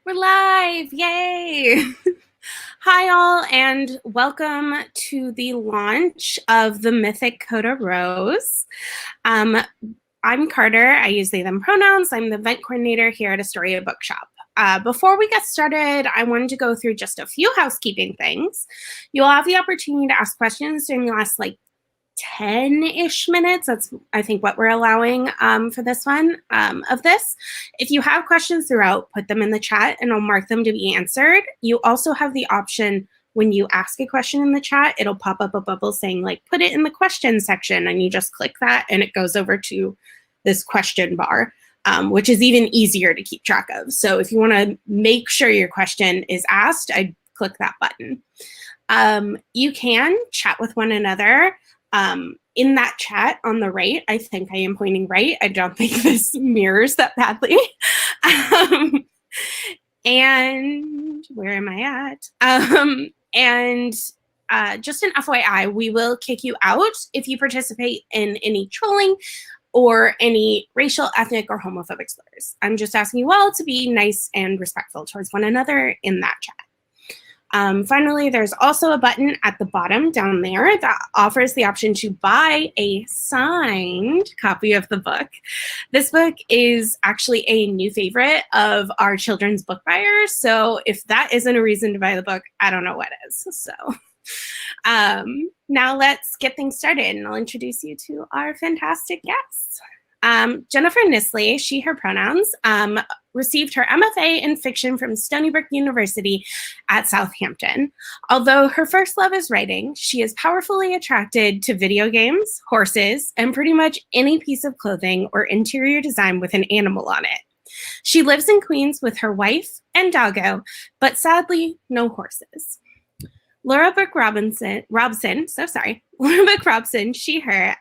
We're live, yay! Hi all, and welcome to the launch of the MYTHIC KODA ROSE. I'm Carter, I use they, them pronouns. I'm the event coordinator here at Astoria Bookshop. Before we get started, I wanted to go through just a few housekeeping things. You'll have the opportunity to ask questions during the last 10-ish minutes. That's, I think, what we're allowing for this one of this. If you have questions throughout, put them in the chat and I'll mark them to be answered. You also have the option when you ask a question in the chat, it'll pop up a bubble saying put it in the question section, and you just click that and it goes over to this question bar, which is even easier to keep track of. So if you want to make sure your question is asked, I'd click that button. You can chat with one another. In that chat on the right, I think I am pointing right. I don't think this mirrors that badly. And where am I at? Just an FYI, we will kick you out if you participate in any trolling or any racial, ethnic, or homophobic slurs. I'm just asking you all to be nice and respectful towards one another in that chat. Finally, there's also a button at the bottom down there that offers the option to buy a signed copy of the book. This book is actually a new favorite of our children's book buyers. So if that isn't a reason to buy the book, I don't know what is. So now let's get things started, and I'll introduce you to our fantastic guests. Jennifer Nissley, she, her pronouns, received her MFA in fiction from Stony Brook University at Southampton. Although her first love is writing, she is powerfully attracted to video games, horses, and pretty much any piece of clothing or interior design with an animal on it. She lives in Queens with her wife and doggo, but sadly, no horses. Laura Brooke Robson, Laura Brooke Robson, she, her,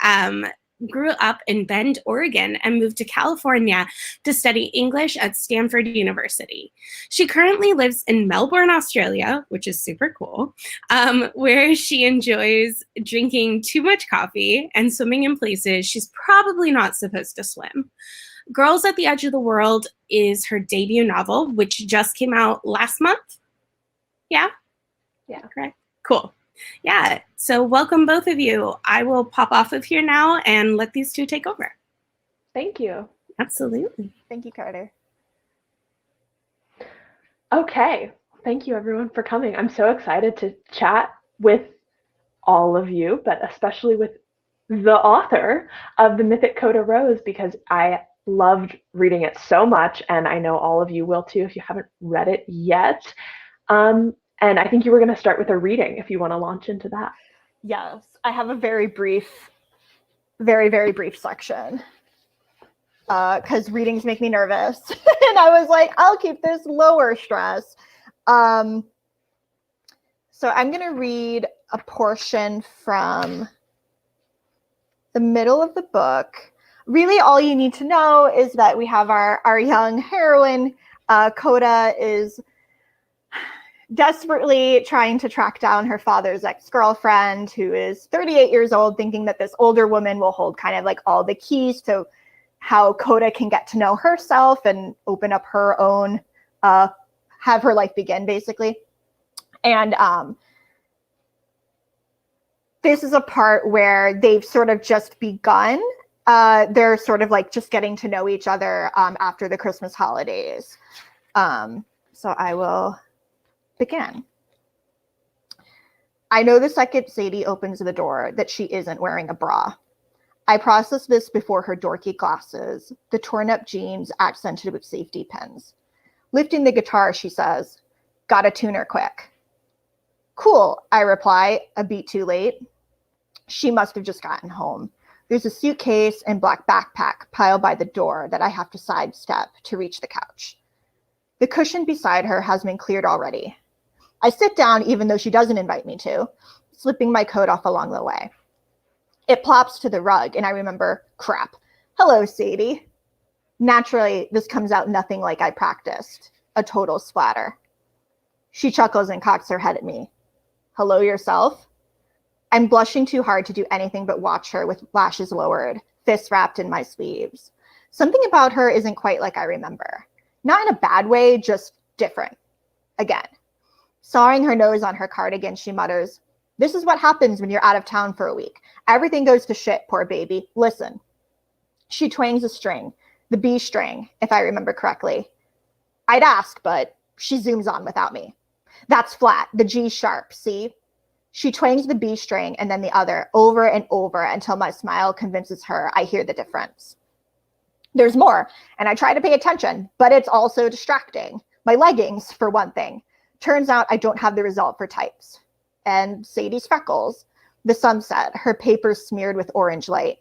grew up in Bend, Oregon, and moved to California to study English at Stanford University. She currently lives in Melbourne, Australia, which is super cool, where she enjoys drinking too much coffee and swimming in places she's probably not supposed to swim. Girls at the Edge of the World is her debut novel, which just came out last month. Yeah? Yeah. Correct. Cool. Yeah, so welcome both of you. I will pop off of here now and let these two take over. Thank you. Absolutely. Thank you, Carter. Okay, thank you everyone for coming. I'm so excited to chat with all of you, but especially with the author of the MYTHIC KODA ROSE, because I loved reading it so much, and I know all of you will too if you haven't read it yet. And I think you were going to start with a reading if you want to launch into that. Yes, I have a very brief section because readings make me nervous. And I was like, I'll keep this lower stress. So I'm going to read a portion from the middle of the book. Really, all you need to know is that we have our young heroine. Coda is desperately trying to track down her father's ex-girlfriend, who is 38 years old, thinking that this older woman will hold kind of all the keys to how Coda can get to know herself and open up her own, have her life begin, basically. And this is a part where they've sort of just begun. They're sort of just getting to know each other after the Christmas holidays. So I will begin. I know the second Sadie opens the door that she isn't wearing a bra. I process this before her dorky glasses, the torn up jeans accented with safety pins. Lifting the guitar, she says, "Gotta tune her quick." "Cool," I reply, a beat too late. She must have just gotten home. There's a suitcase and black backpack piled by the door that I have to sidestep to reach the couch. The cushion beside her has been cleared already. I sit down even though she doesn't invite me to, slipping my coat off along the way. It plops to the rug and I remember, crap. "Hello, Sadie." Naturally, this comes out nothing like I practiced. A total splatter. She chuckles and cocks her head at me. "Hello yourself?" I'm blushing too hard to do anything but watch her with lashes lowered, fists wrapped in my sleeves. Something about her isn't quite like I remember. Not in a bad way, just different. Again. Sawing her nose on her cardigan, she mutters, "This is what happens when you're out of town for a week. Everything goes to shit, poor baby. Listen." She twangs a string, the B string, if I remember correctly. I'd ask, but she zooms on without me. That's flat, the G sharp, see? She twangs the B string and then the other over and over until my smile convinces her I hear the difference. There's more, and I try to pay attention, but it's also distracting. My leggings, for one thing. Turns out I don't have the result for types. And Sadie's freckles, the sunset, her papers smeared with orange light.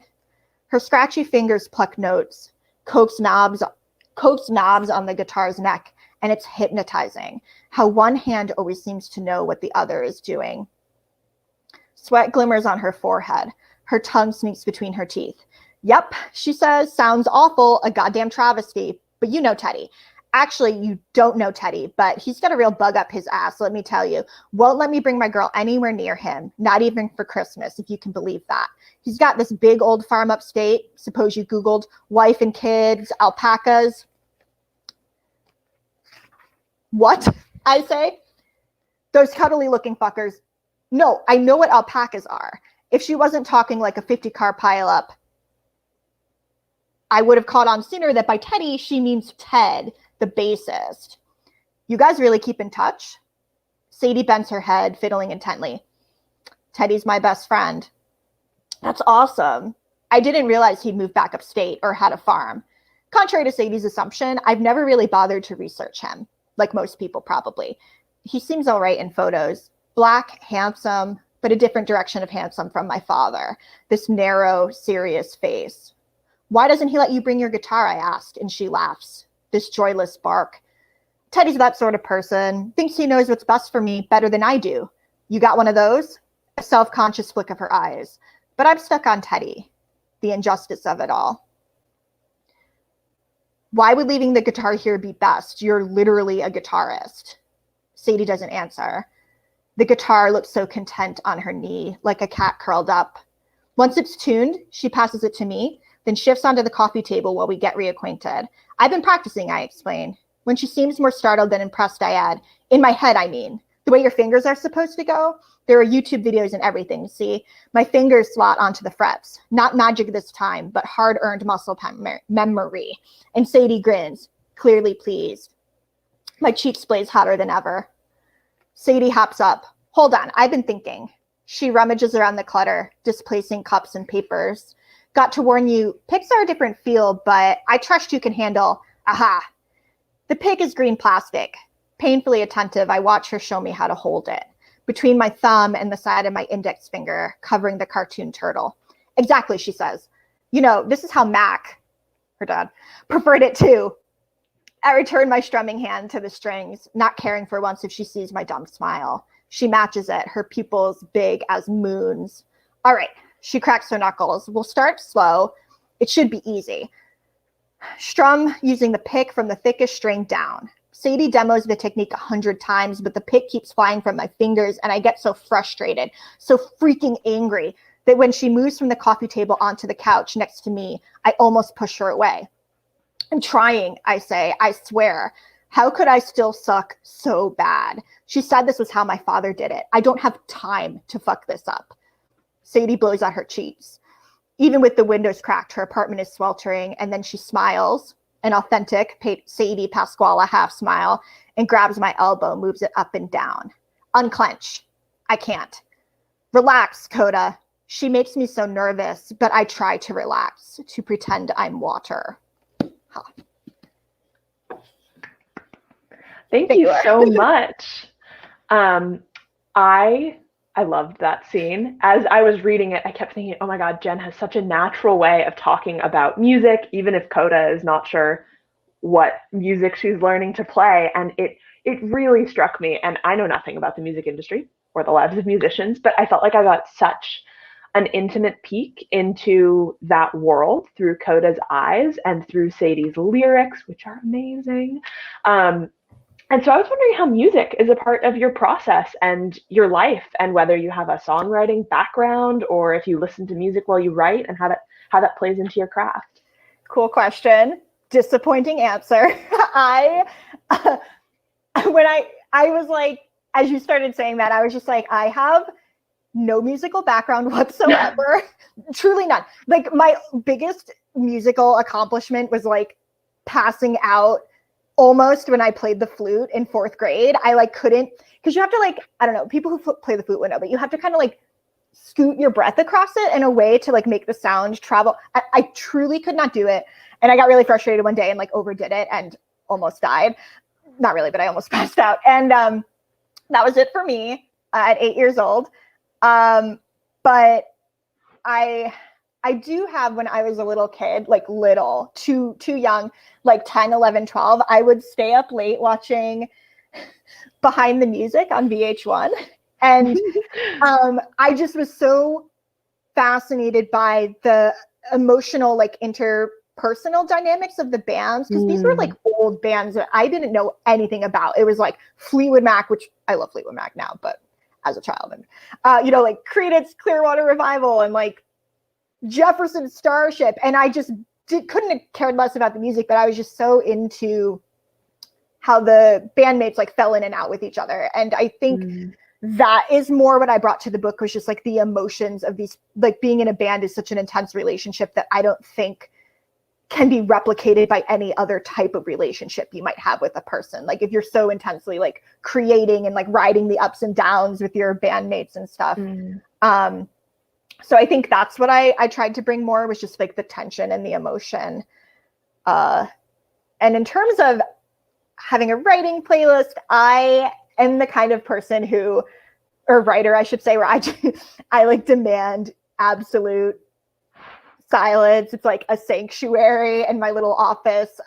Her scratchy fingers pluck notes, coax knobs on the guitar's neck, and it's hypnotizing how one hand always seems to know what the other is doing. Sweat glimmers on her forehead. Her tongue sneaks between her teeth. Yep, she says, sounds awful, a goddamn travesty, but you know Teddy. Actually, you don't know Teddy, but he's got a real bug up his ass, let me tell you. Won't let me bring my girl anywhere near him, not even for Christmas, if you can believe that. He's got this big old farm upstate. Suppose you Googled wife and kids, alpacas. What? I say. Those cuddly looking fuckers. No, I know what alpacas are. If she wasn't talking like a 50-car pileup, I would have caught on sooner that by Teddy, she means Ted, the bassist. You guys really keep in touch? Sadie bends her head, fiddling intently. Teddy's my best friend. That's awesome. I didn't realize he'd moved back upstate or had a farm. Contrary to Sadie's assumption, I've never really bothered to research him, like most people probably. He seems all right in photos. Black, handsome, but a different direction of handsome from my father. This narrow, serious face. Why doesn't he let you bring your guitar, I asked, and she laughs. This joyless bark. Teddy's that sort of person. Thinks he knows what's best for me better than I do. You got one of those? A self-conscious flick of her eyes. But I'm stuck on Teddy. The injustice of it all. Why would leaving the guitar here be best? You're literally a guitarist. Sadie doesn't answer. The guitar looks so content on her knee, like a cat curled up. Once it's tuned, she passes it to me, then shifts onto the coffee table while we get reacquainted. I've been practicing, I explain. When she seems more startled than impressed, I add, in my head, I mean. The way your fingers are supposed to go? There are YouTube videos and everything, see? My fingers slot onto the frets. Not magic this time, but hard-earned muscle memory. And Sadie grins, clearly pleased. My cheeks blaze hotter than ever. Sadie hops up. Hold on, I've been thinking. She rummages around the clutter, displacing cups and papers. Got to warn you, picks are a different feel, but I trust you can handle. Aha. The pick is green plastic. Painfully attentive, I watch her show me how to hold it. Between my thumb and the side of my index finger, covering the cartoon turtle. Exactly, she says. You know, this is how Mac, her dad, preferred it too. I return my strumming hand to the strings, not caring for once if she sees my dumb smile. She matches it, her pupils big as moons. All right, she cracks her knuckles. We'll start slow. It should be easy. Strum using the pick from the thickest string down. Sadie demos the technique 100 times, but the pick keeps flying from my fingers, and I get so frustrated, so freaking angry, that when she moves from the coffee table onto the couch next to me, I almost push her away. I'm trying, I say, I swear. How could I still suck so bad? She said this was how my father did it. I don't have time to fuck this up. Sadie blows out her cheeks. Even with the windows cracked, her apartment is sweltering, and then she smiles, an authentic Sadie Pasquala half smile, and grabs my elbow, moves it up and down. Unclench. I can't. Relax, Coda. She makes me so nervous, but I try to relax, to pretend I'm water. Huh. Thank you so much. I loved that scene. As I was reading it, I kept thinking, oh my God, Jen has such a natural way of talking about music, even if Coda is not sure what music she's learning to play. And it really struck me. And I know nothing about the music industry or the lives of musicians, but I felt like I got such an intimate peek into that world through Coda's eyes and through Sadie's lyrics, which are amazing. And so I was wondering how music is a part of your process and your life, and whether you have a songwriting background or if you listen to music while you write, and how that plays into your craft. Cool question. Disappointing answer. when I was like, as you started saying that, I was just like, I have no musical background whatsoever. Truly none. Like my biggest musical accomplishment was like passing out almost when I played the flute in 4th grade. I like couldn't, because you have to like, I don't know, people who play the flute would know, but you have to kind of like scoot your breath across it in a way to like make the sound travel. I truly could not do it. And I got really frustrated one day and like overdid it and almost died. Not really, but I almost passed out. And that was it for me at 8 years old. But I do have, when I was a little kid, like little, too young, like 10, 11, 12, I would stay up late watching Behind the Music on VH1. And I just was so fascinated by the emotional, like interpersonal dynamics of the bands, because these were like old bands that I didn't know anything about. It was like Fleetwood Mac, which I love Fleetwood Mac now, but as a child, and you know, like Creedence Clearwater Revival and like Jefferson Starship, and I just couldn't have cared less about the music, but I was just so into how the bandmates like fell in and out with each other. And I think that is more what I brought to the book, was just like the emotions of these, like being in a band is such an intense relationship that I don't think can be replicated by any other type of relationship you might have with a person. Like if you're so intensely like creating and like riding the ups and downs with your bandmates and stuff. So I think that's what I tried to bring more, was just like the tension and the emotion. And in terms of having a writing playlist, I am the kind of person who, or writer, I should say, where I like demand absolute silence. It's like a sanctuary in my little office.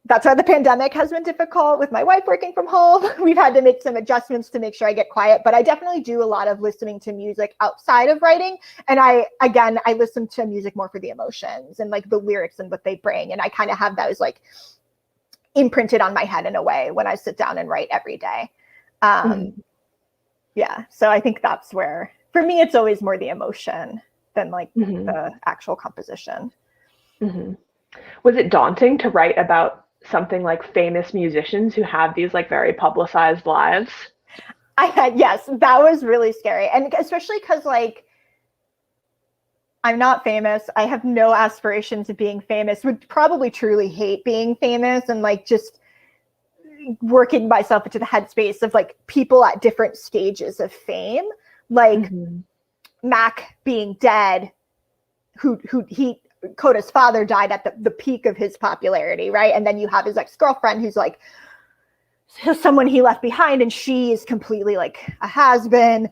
That's why the pandemic has been difficult with my wife working from home. We've had to make some adjustments to make sure I get quiet, but I definitely do a lot of listening to music outside of writing. And I listen to music more for the emotions and like the lyrics and what they bring. And I kind of have those like imprinted on my head in a way when I sit down and write every day. Yeah. So I think that's where, for me, it's always more the emotion than like the actual composition. Was it daunting to write about something like famous musicians who have these like very publicized lives? Yes, that was really scary. And especially because like, I'm not famous. I have no aspirations of being famous, would probably truly hate being famous, and like just working myself into the headspace of like people at different stages of fame, like Mac being dead, Coda's father died at the peak of his popularity, right? And then you have his ex-girlfriend who's like someone he left behind, and she is completely like a has-been,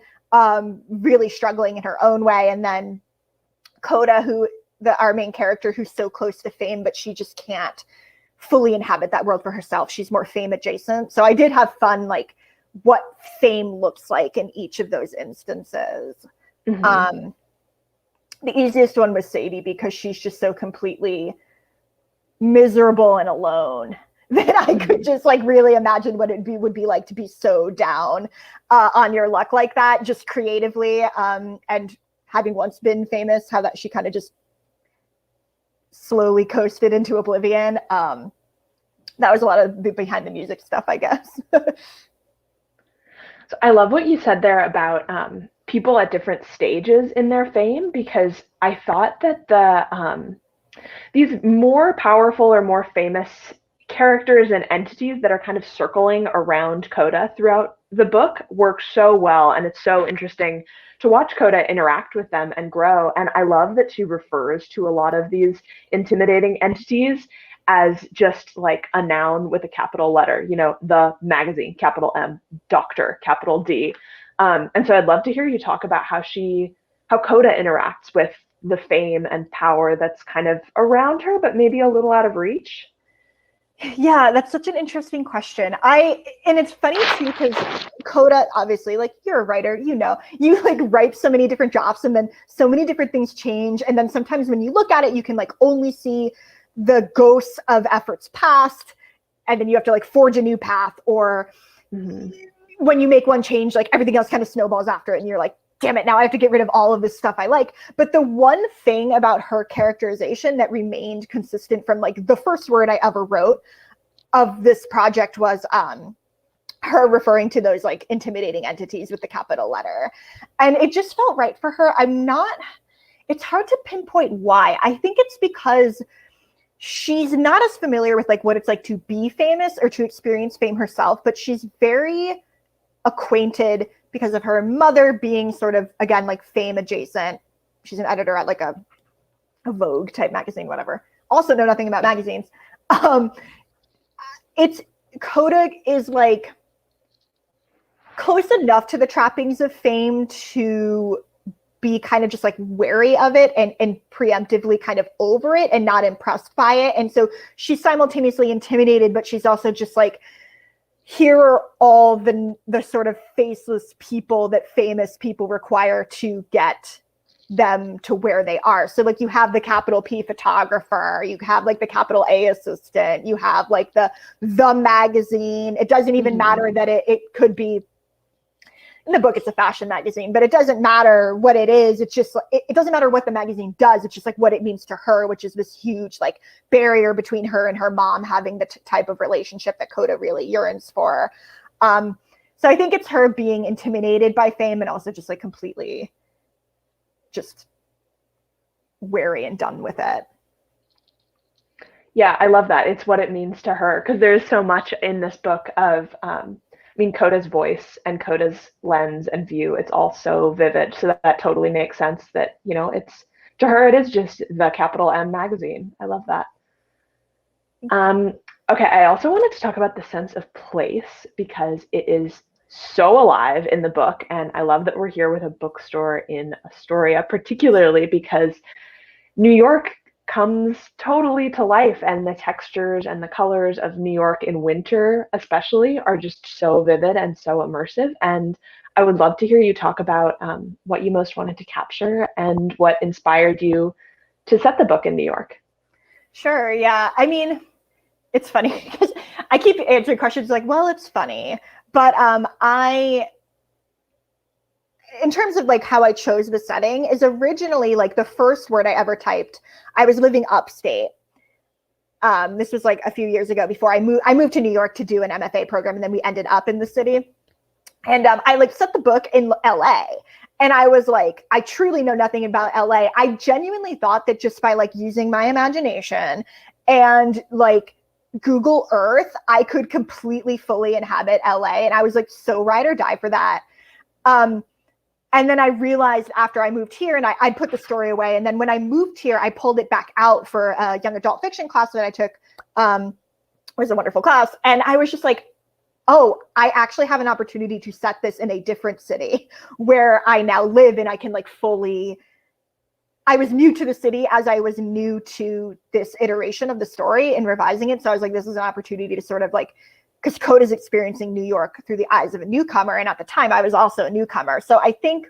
really struggling in her own way. And then Coda, our main character, who's so close to fame, but she just can't fully inhabit that world for herself. She's more fame adjacent. So I did have fun, like what fame looks like in each of those instances. The easiest one was Sadie, because she's just so completely miserable and alone that I could just like really imagine what would be like to be so down on your luck like that, just creatively, and having once been famous, how that she kind of just slowly coasted into oblivion. That was a lot of the behind the music stuff, I guess. So I love what you said there about people at different stages in their fame, because I thought that these more powerful or more famous characters and entities that are kind of circling around Coda throughout the book work so well, and it's so interesting to watch Coda interact with them and grow. And I love that she refers to a lot of these intimidating entities as just like a noun with a capital letter, you know, the magazine, capital M, doctor, capital D. And so I'd love to hear you talk about how Coda interacts with the fame and power that's kind of around her, but maybe a little out of reach. Yeah, that's such an interesting question. And it's funny too, because Coda, obviously, like you're a writer, you know, you like write so many different drafts, and then so many different things change. And then sometimes when you look at it, you can like only see the ghosts of efforts past, and then you have to like forge a new path. Or when you make one change, like everything else kind of snowballs after it, and you're like, damn it, now I have to get rid of all of this stuff I like. But the one thing about her characterization that remained consistent from like the first word I ever wrote of this project was her referring to those like intimidating entities with the capital letter. And it just felt right for her. It's hard to pinpoint why. I think it's because she's not as familiar with like what it's like to be famous or to experience fame herself, but she's very acquainted because of her mother being sort of, again, like fame adjacent. She's an editor at like a Vogue type magazine, whatever. Also know nothing about magazines. Coda is like close enough to the trappings of fame to be kind of just like wary of it and preemptively kind of over it and not impressed by it. And so she's simultaneously intimidated, but she's also just like, here are all the sort of faceless people that famous people require to get them to where they are. So like you have the capital P photographer, you have like the capital A assistant, you have like the magazine. It doesn't even matter that it could be, in the book it's a fashion magazine, but it doesn't matter what it is. It's just, it doesn't matter what the magazine does. It's just like what it means to her, which is this huge like barrier between her and her mom having the type of relationship that Coda really yearns for. So I think it's her being intimidated by fame and also just like completely just wary and done with it. Yeah, I love that. It's what it means to her, because there's so much in this book of Coda's voice and Coda's lens and view. It's all so vivid. So that totally makes sense that, it's, to her, it is just the capital M magazine. I love that. Okay, I also wanted to talk about the sense of place, because it is so alive in the book. And I love that we're here with a bookstore in Astoria, particularly because New York comes totally to life, and the textures and the colors of New York in winter especially are just so vivid and so immersive. And I would love to hear you talk about what you most wanted to capture and what inspired you to set the book in New York. Sure, yeah. I mean, it's funny because I keep answering questions like, well, it's funny. But in terms of like how I chose the setting, is originally like the first word I ever typed, I was living upstate. This was like a few years ago before I moved to New York to do an MFA program, and then we ended up in the city. And I like set the book in LA. And I was like, I truly know nothing about LA. I genuinely thought that just by like using my imagination and like Google Earth, I could completely fully inhabit LA. And I was like so ride or die for that. And then I realized after I moved here, and I put the story away. And then when I moved here, I pulled it back out for a young adult fiction class that I took. It was a wonderful class. And I was just like, oh, I actually have an opportunity to set this in a different city where I now live, and I can like fully, I was new to the city as I was new to this iteration of the story and revising it. So I was like, this is an opportunity to sort of like, because Coda's experiencing New York through the eyes of a newcomer. And at the time I was also a newcomer. So I think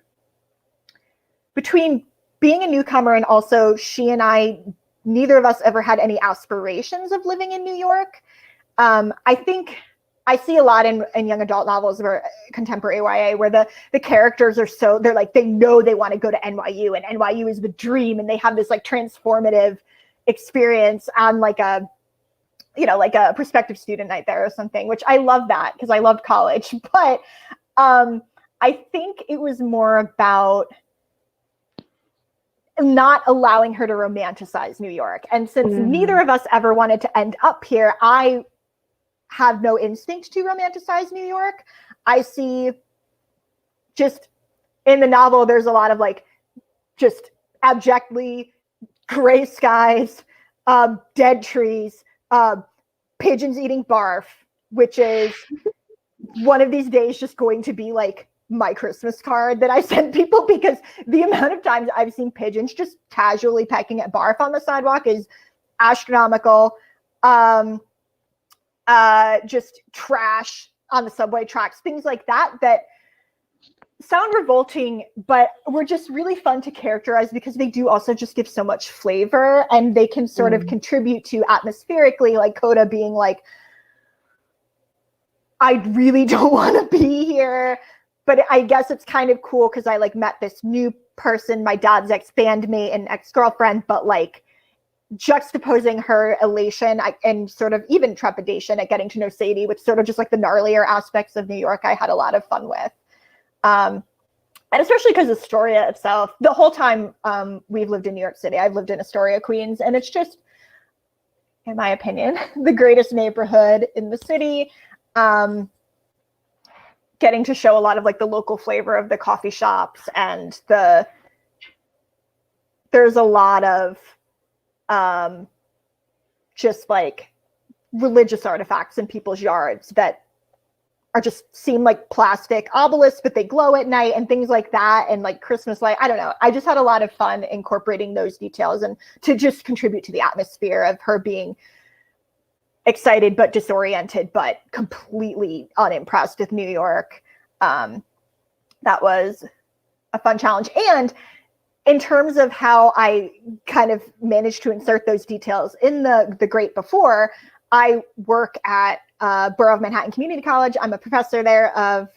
between being a newcomer and also she and I, neither of us ever had any aspirations of living in New York. I think I see a lot in young adult novels or contemporary YA where the characters are so, they're like, they know they want to go to NYU, and NYU is the dream. And they have this like transformative experience on like a, like a prospective student night there or something, which I love that because I loved college. But I think it was more about not allowing her to romanticize New York. And since neither of us ever wanted to end up here, I have no instinct to romanticize New York. I see just in the novel, there's a lot of like just abjectly gray skies, dead trees, pigeons eating barf, which is one of these days just going to be like my Christmas card that I send people, because the amount of times I've seen pigeons just casually pecking at barf on the sidewalk is astronomical. Just trash on the subway tracks, things like that sound revolting, but were just really fun to characterize because they do also just give so much flavor, and they can sort of contribute to atmospherically, like Coda being like, I really don't want to be here, but I guess it's kind of cool because I like met this new person, my dad's ex-bandmate and ex-girlfriend, but like juxtaposing her elation and sort of even trepidation at getting to know Sadie with sort of just like the gnarlier aspects of New York, I had a lot of fun with. And especially because Astoria itself, the whole time we've lived in New York City, I've lived in Astoria, Queens, and it's just, in my opinion, the greatest neighborhood in the city. Getting to show a lot of like the local flavor of the coffee shops, and there's a lot of just like religious artifacts in people's yards that are just seem like plastic obelisks, but they glow at night and things like that. And like Christmas light, I don't know. I just had a lot of fun incorporating those details and to just contribute to the atmosphere of her being excited, but disoriented, but completely unimpressed with New York. That was a fun challenge. And in terms of how I kind of managed to insert those details in the Great Before, I work at Borough of Manhattan Community College. I'm a professor there an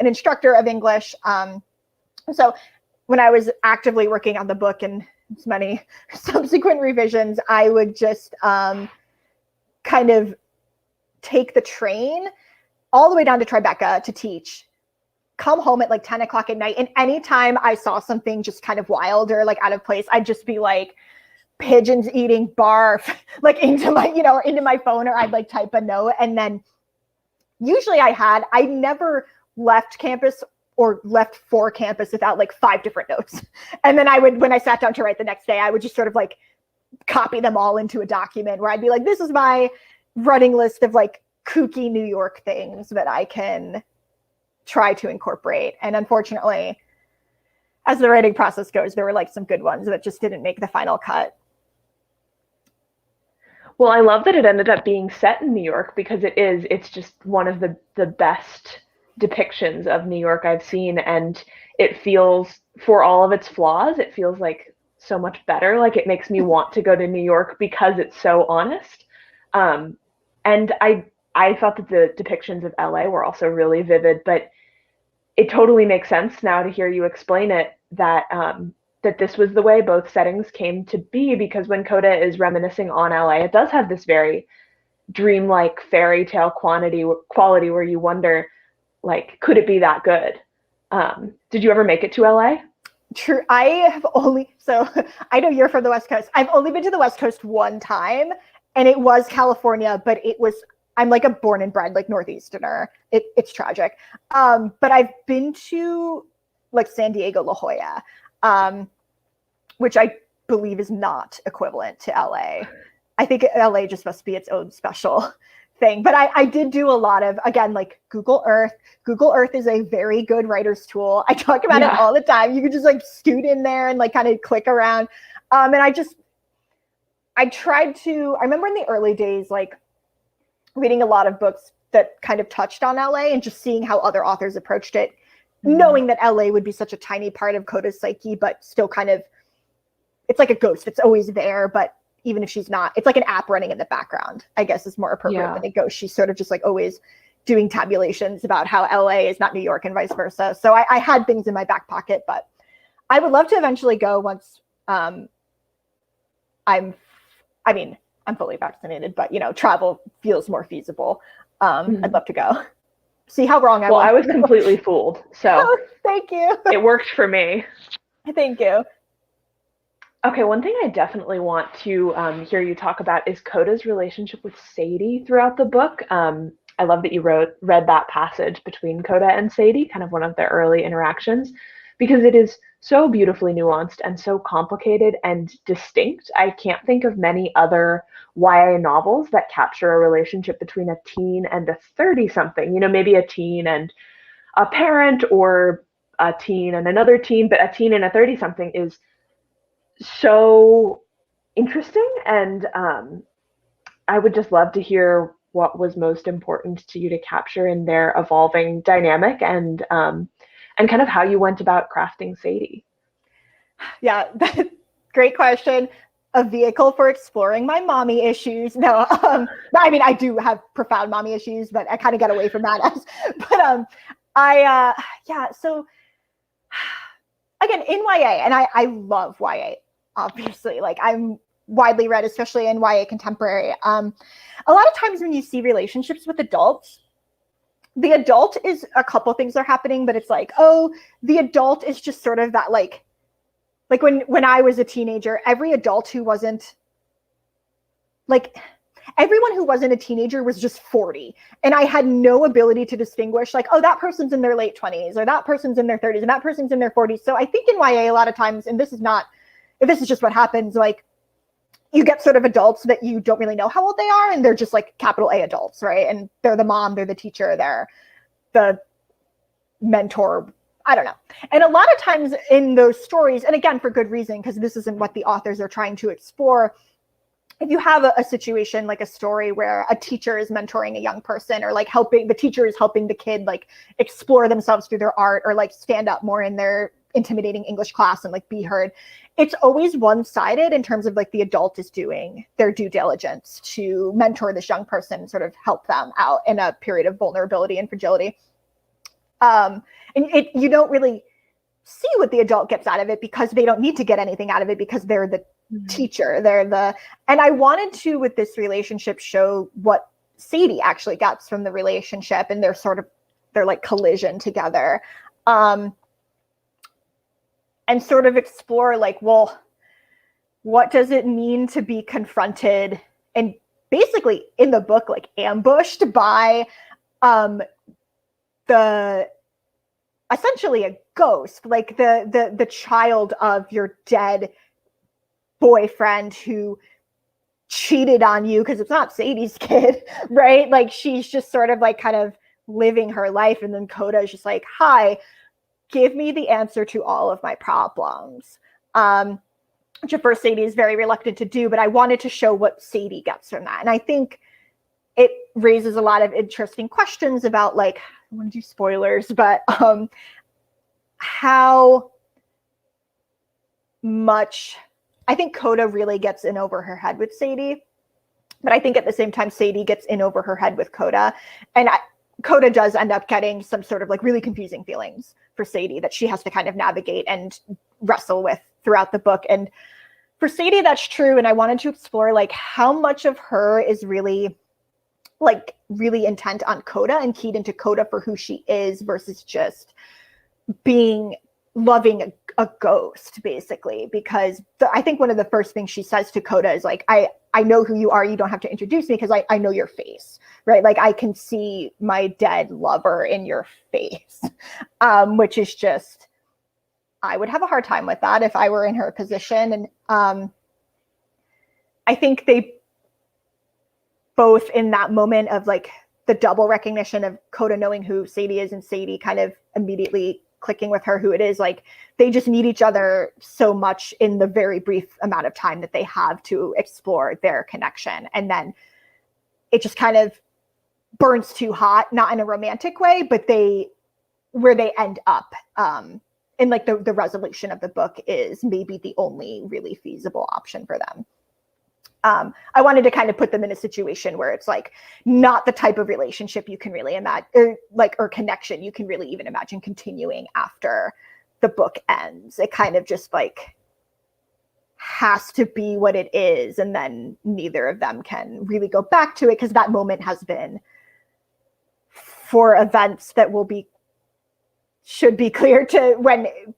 instructor of English. So when I was actively working on the book and many subsequent revisions, I would just kind of take the train all the way down to Tribeca to teach, come home at like 10 o'clock at night. And anytime I saw something just kind of wild or like out of place, I'd just be like, pigeons eating barf, like into my phone, or I'd like type a note. And then usually I never left campus or left for campus without like 5 different notes. And then when I sat down to write the next day, I would just sort of like copy them all into a document where I'd be like, this is my running list of like kooky New York things that I can try to incorporate. And unfortunately, as the writing process goes, there were like some good ones that just didn't make the final cut. Well, I love that it ended up being set in New York, because it's just one of the best depictions of New York I've seen. And it feels, for all of its flaws, it feels like so much better. Like it makes me want to go to New York because it's so honest. And I thought that the depictions of LA were also really vivid, but it totally makes sense now to hear you explain it, that that this was the way both settings came to be, because when Coda is reminiscing on LA, it does have this very dreamlike fairy tale quality where you wonder, like, could it be that good? Did you ever make it to LA? True. I know you're from the West Coast. I've only been to the West Coast one time, and it was California, but I'm like a born and bred like Northeasterner. It's tragic. But I've been to like San Diego, La Jolla, which I believe is not equivalent to LA. I think LA just must be its own special thing. But I did do a lot of, again, like Google Earth. Google Earth is a very good writer's tool. I talk about it all the time. You can just like scoot in there and like kind of click around. And I remember in the early days, like reading a lot of books that kind of touched on LA and just seeing how other authors approached it, knowing that LA would be such a tiny part of Coda's psyche, but still kind of, it's like a ghost. It's always there, but even if she's not, it's like an app running in the background, I guess is more appropriate than a ghost. She's sort of just like always doing tabulations about how LA is not New York and vice versa. So I had things in my back pocket, but I would love to eventually go once I'm fully vaccinated, but travel feels more feasible. I'd love to go. See how wrong I was. Well, I was completely fooled. So oh, thank you. It worked for me. Thank you. Okay, one thing I definitely want to hear you talk about is Coda's relationship with Sadie throughout the book. I love that you read that passage between Coda and Sadie, kind of one of their early interactions, because it is so beautifully nuanced and so complicated and distinct. I can't think of many other YA novels that capture a relationship between a teen and a 30-something, maybe a teen and a parent, or a teen and another teen, but a teen and a 30-something is so interesting. And I would just love to hear what was most important to you to capture in their evolving dynamic, and kind of how you went about crafting Sadie. Yeah, great question. A vehicle for exploring my mommy issues. No, I do have profound mommy issues, but I kind of got away from that. So again, in YA, and I love YA, obviously, like I'm widely read, especially in YA contemporary. A lot of times when you see relationships with adults, the adult is a couple things are happening, but it's like, oh, the adult is just sort of that like when I was a teenager, every adult who wasn't like, everyone who wasn't a teenager was just 40. And I had no ability to distinguish like, oh, that person's in their late 20s or that person's in their 30s and that person's in their 40s. So I think in YA a lot of times, and this is just what happens, like you get sort of adults that you don't really know how old they are and they're just like capital A adults, right? And they're the mom, they're the teacher, they're the mentor, I don't know. And a lot of times in those stories, and again, for good reason, because this isn't what the authors are trying to explore, if you have a situation like a story where a teacher is mentoring a young person or like the teacher is helping the kid like explore themselves through their art or like stand up more in their intimidating English class and like be heard, it's always one-sided in terms of like the adult is doing their due diligence to mentor this young person and sort of help them out in a period of vulnerability and fragility. And you don't really see what the adult gets out of it because they don't need to get anything out of it because they're the teacher, and I wanted to, with this relationship, show what Sadie actually gets from the relationship and their like collision together, and sort of explore like, well, what does it mean to be confronted and basically in the book like ambushed by essentially a ghost, like the child of your dead boyfriend who cheated on you, because it's not Sadie's kid, right? Like she's just sort of like kind of living her life, and then Coda is just like, hi, give me the answer to all of my problems, which at first Sadie is very reluctant to do, but I wanted to show what Sadie gets from that. And I think it raises a lot of interesting questions about, like, I don't want to do spoilers, but how much I think Coda really gets in over her head with Sadie, but I think at the same time, Sadie gets in over her head with Coda. And Coda does end up getting some sort of like really confusing feelings for Sadie that she has to kind of navigate and wrestle with throughout the book. And for Sadie, that's true. And I wanted to explore like how much of her is really intent on Coda and keyed into Coda for who she is versus just loving a ghost, basically. Because I think one of the first things she says to Coda is like, I know who you are. You don't have to introduce me because I know your face, right? Like I can see my dead lover in your face, which is just, I would have a hard time with that if I were in her position. And I think they both, in that moment of like the double recognition of Coda knowing who Sadie is and Sadie kind of immediately clicking with her who it is, like they just need each other so much in the very brief amount of time that they have to explore their connection. And then it just kind of burns too hot, not in a romantic way, but where they end up in like the resolution of the book is maybe the only really feasible option for them. I wanted to kind of put them in a situation where it's like not the type of relationship you can really imagine, or connection you can really even imagine continuing after the book ends. It kind of just like has to be what it is, and then neither of them can really go back to it because that moment has been, for events that should be clear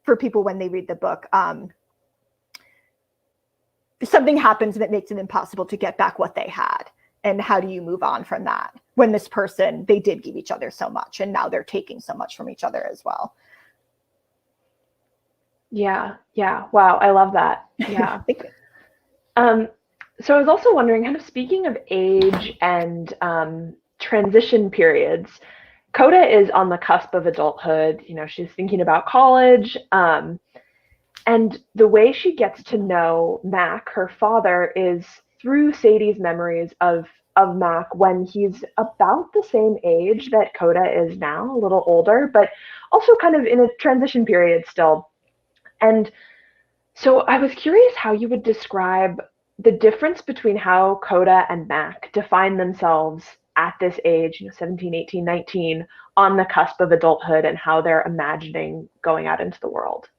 for people when they read the book. Something happens that makes it impossible to get back what they had. And how do you move on from that when this person, they did give each other so much and now they're taking so much from each other as well? Yeah. Wow. I love that. Yeah. So I was also wondering, kind of speaking of age and transition periods, Coda is on the cusp of adulthood. You know, she's thinking about college. And the way she gets to know Mac, her father, is through Sadie's memories of Mac when he's about the same age that Coda is now, a little older, but also kind of in a transition period still. And so I was curious how you would describe the difference between how Coda and Mac define themselves at this age, 17, 18, 19, on the cusp of adulthood, and how they're imagining going out into the world.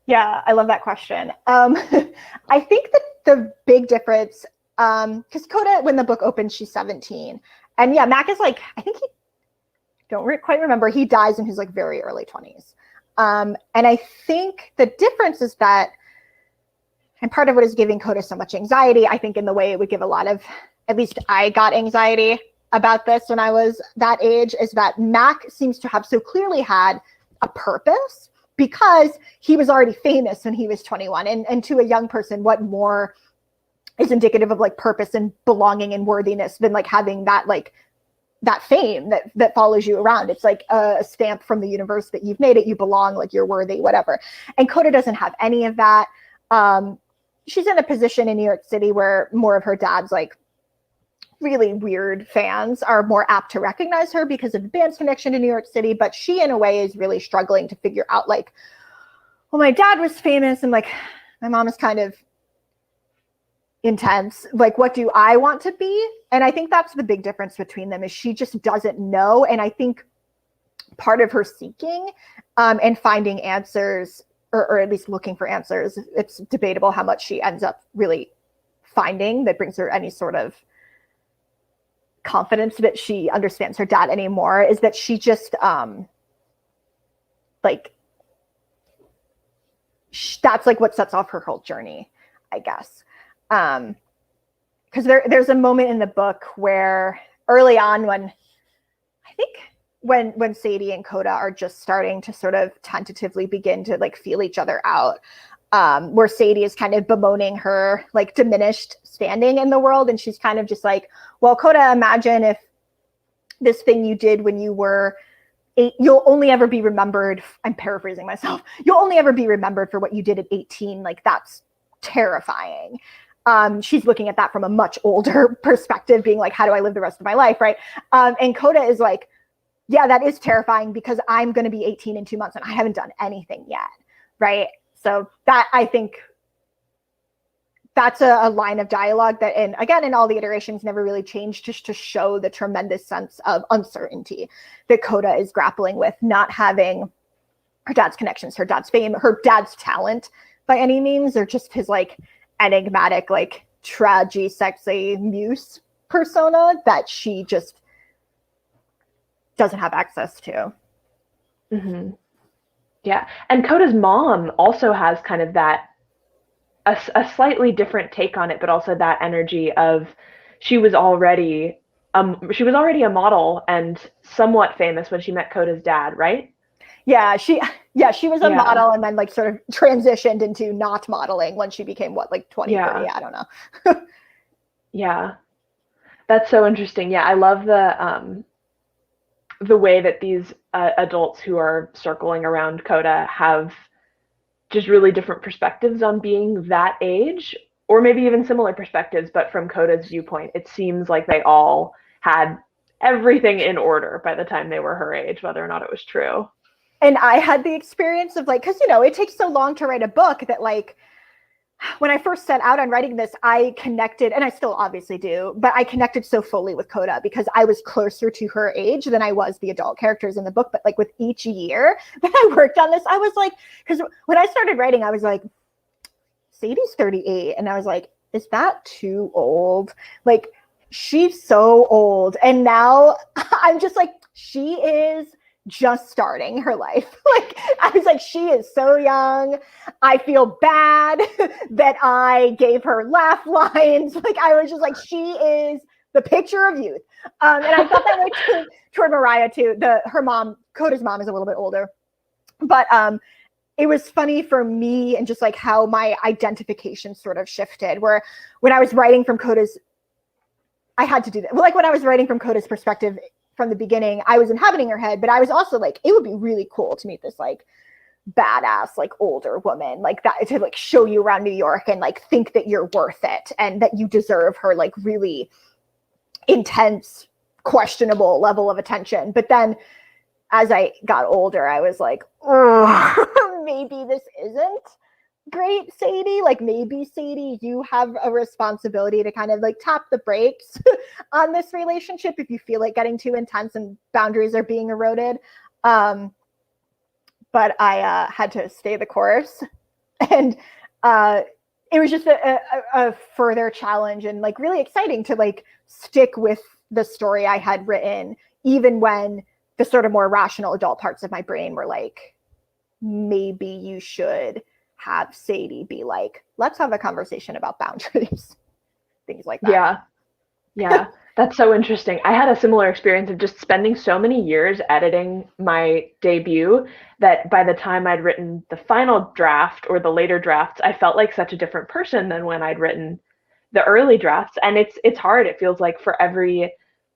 Yeah, I love that question. I think that the big difference, because Coda, when the book opens, she's 17. And yeah, Mac is like, I think quite remember, he dies in his like very early 20s. And I think the difference is that, and part of what is giving Coda so much anxiety, I think in the way it would give a lot of, at least I got anxiety about this when I was that age, is that Mac seems to have so clearly had a purpose because he was already famous when he was 21. And to a young person, what more is indicative of like purpose and belonging and worthiness than like having that like that fame that follows you around. It's like a stamp from the universe that you've made it, you belong, like you're worthy, whatever. And Coda doesn't have any of that. She's in a position in New York City where more of her dad's like really weird fans are more apt to recognize her because of the band's connection to New York City. But she, in a way, is really struggling to figure out like, well, my dad was famous and like my mom is kind of intense. Like, what do I want to be? And I think that's the big difference between them, is she just doesn't know. And I think part of her seeking and finding answers, or at least looking for answers, it's debatable how much she ends up really finding that brings her any sort of confidence that she understands her dad anymore, is that she just that's like what sets off her whole journey, I guess. Because there's a moment in the book where early on when Sadie and Coda are just starting to sort of tentatively begin to like feel each other out, where Sadie is kind of bemoaning her like diminished standing in the world. And she's kind of just like, well, Coda, imagine if this thing you did when you were 8, you'll only ever be remembered. I'm paraphrasing myself. You'll only ever be remembered for what you did at 18. Like, that's terrifying. She's looking at that from a much older perspective, being like, how do I live the rest of my life, right? And Coda is like, yeah, that is terrifying because I'm going to be 18 in 2 months and I haven't done anything yet, right? So that, I think that's a line of dialogue that, and again, in all the iterations, never really changed, just to show the tremendous sense of uncertainty that Coda is grappling with, not having her dad's connections, her dad's fame, her dad's talent by any means, or just his like enigmatic, like tragedy, sexy muse persona that she just doesn't have access to. Mm-hmm. Yeah. And Coda's mom also has kind of that, a slightly different take on it, but also that energy of she was already a model and somewhat famous when she met Coda's dad, right? Yeah, she was a model and then like sort of transitioned into not modeling when she became like 20, 30, I don't know. Yeah. That's so interesting. Yeah, I love the way that these adults who are circling around Coda have just really different perspectives on being that age, or maybe even similar perspectives, but from Coda's viewpoint, it seems like they all had everything in order by the time they were her age, whether or not it was true. And I had the experience of like, because, you know, it takes so long to write a book that like, when I first set out on writing this, I connected, and I still obviously do, but I connected so fully with Coda because I was closer to her age than I was the adult characters in the book. But like with each year that I worked on this, I was like, because when I started writing, I was like, Sadie's 38. And I was like, is that too old? Like, she's so old. And now I'm just like, she is just starting her life. Like, I was like, she is so young. I feel bad that I gave her laugh lines. Like, I was just like, she is the picture of youth. And I felt that way toward Mariah too. Her mom, Coda's mom, is a little bit older, but it was funny for me, and just like how my identification sort of shifted, where when I was writing from Coda's, I had to do that. Well, like when I was writing from Coda's perspective from the beginning, I was inhabiting her head, but I was also like, it would be really cool to meet this like badass, like older woman, like that, to like show you around New York and like think that you're worth it and that you deserve her like really intense, questionable level of attention. But then as I got older, I was like, oh, maybe this isn't great, Sadie. Like, maybe, Sadie, you have a responsibility to kind of like tap the brakes on this relationship if you feel like getting too intense and boundaries are being eroded. But I had to stay the course. And it was just a further challenge and like really exciting to like stick with the story I had written, even when the sort of more rational adult parts of my brain were like, maybe you should have Sadie be like, let's have a conversation about boundaries, things like that. Yeah. Yeah. That's so interesting. I had a similar experience of just spending so many years editing my debut that by the time I'd written the final draft or the later drafts, I felt like such a different person than when I'd written the early drafts. And it's hard. It feels like for every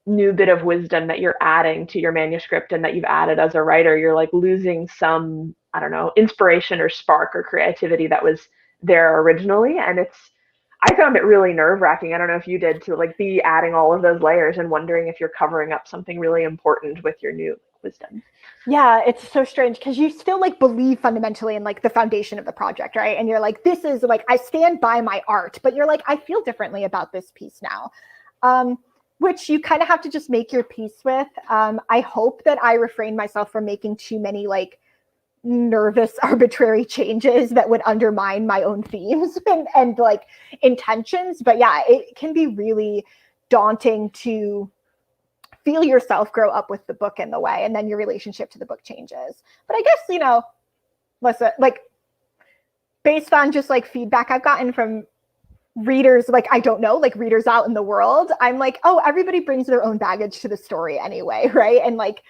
new bit of wisdom that you're adding to your manuscript and that you've added as a writer, you're like losing some, I don't know, inspiration or spark or creativity that was there originally. And I found it really nerve-wracking. I don't know if you did, to like be adding all of those layers and wondering if you're covering up something really important with your new wisdom. Yeah, it's so strange because you still like believe fundamentally in like the foundation of the project, right? And you're like, this is like, I stand by my art, but you're like, I feel differently about this piece now, which you kind of have to just make your peace with. I hope that I refrain myself from making too many like nervous arbitrary changes that would undermine my own themes and like intentions. But yeah, it can be really daunting to feel yourself grow up with the book in the way, and then your relationship to the book changes. But I guess, you know, listen, like based on just like feedback I've gotten from readers, like I don't know, like readers out in the world, I'm like, oh, everybody brings their own baggage to the story anyway, right? And like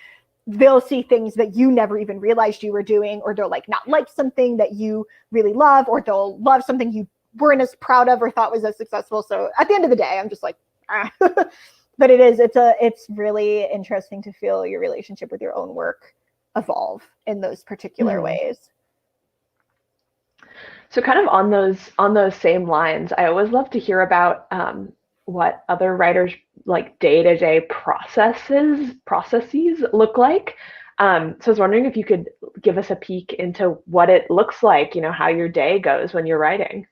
they'll see things that you never even realized you were doing, or they'll like not like something that you really love, or they'll love something you weren't as proud of or thought was as successful. So at the end of the day, I'm just like, ah. But it's really interesting to feel your relationship with your own work evolve in those particular ways. So kind of on those same lines, I always love to hear about what other writers' like day-to-day processes look like. So I was wondering if you could give us a peek into what it looks like, you know, how your day goes when you're writing.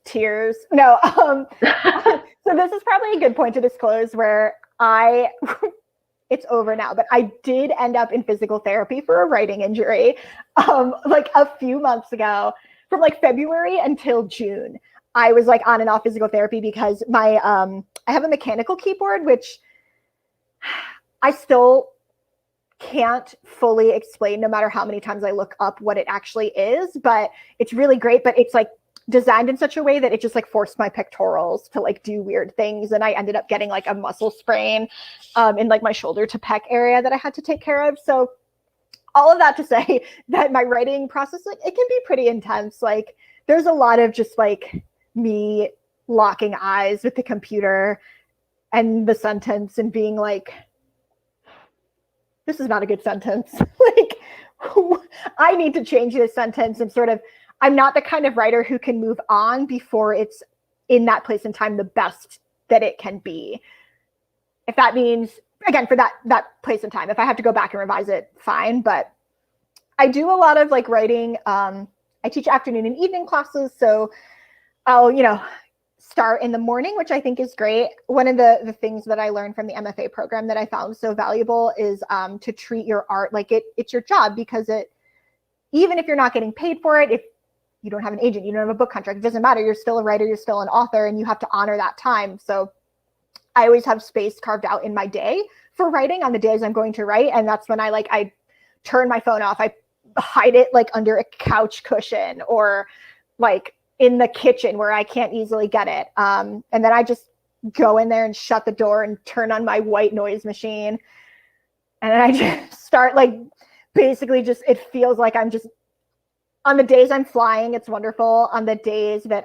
Tears. No. So this is probably a good point to disclose where it's over now, but I did end up in physical therapy for a writing injury like a few months ago. From like February until June, I was like on and off physical therapy because my I have a mechanical keyboard, which I still can't fully explain no matter how many times I look up what it actually is, but it's really great. But it's like designed in such a way that it just like forced my pectorals to like do weird things. And I ended up getting like a muscle sprain in like my shoulder to pec area that I had to take care of. So all of that to say that my writing process, like, it can be pretty intense. Like there's a lot of just like me locking eyes with the computer and the sentence and being like, this is not a good sentence. Like I need to change this sentence, and sort of, I'm not the kind of writer who can move on before it's in that place in time the best that it can be. If that means, again, for that place in time, if I have to go back and revise it, fine. But I do a lot of like writing. I teach afternoon and evening classes. So I'll, you know, start in the morning, which I think is great. One of the things that I learned from the MFA program that I found so valuable is to treat your art like it's your job, because even if you're not getting paid for it, if you don't have an agent, you don't have a book contract, it doesn't matter. You're still a writer, you're still an author, and you have to honor that time. So I always have space carved out in my day for writing on the days I'm going to write. And that's when I turn my phone off. I hide it like under a couch cushion or like in the kitchen where I can't easily get it. And then I just go in there and shut the door and turn on my white noise machine. And then I just start like, basically just, it feels like I'm just, on the days I'm flying, it's wonderful. On the days that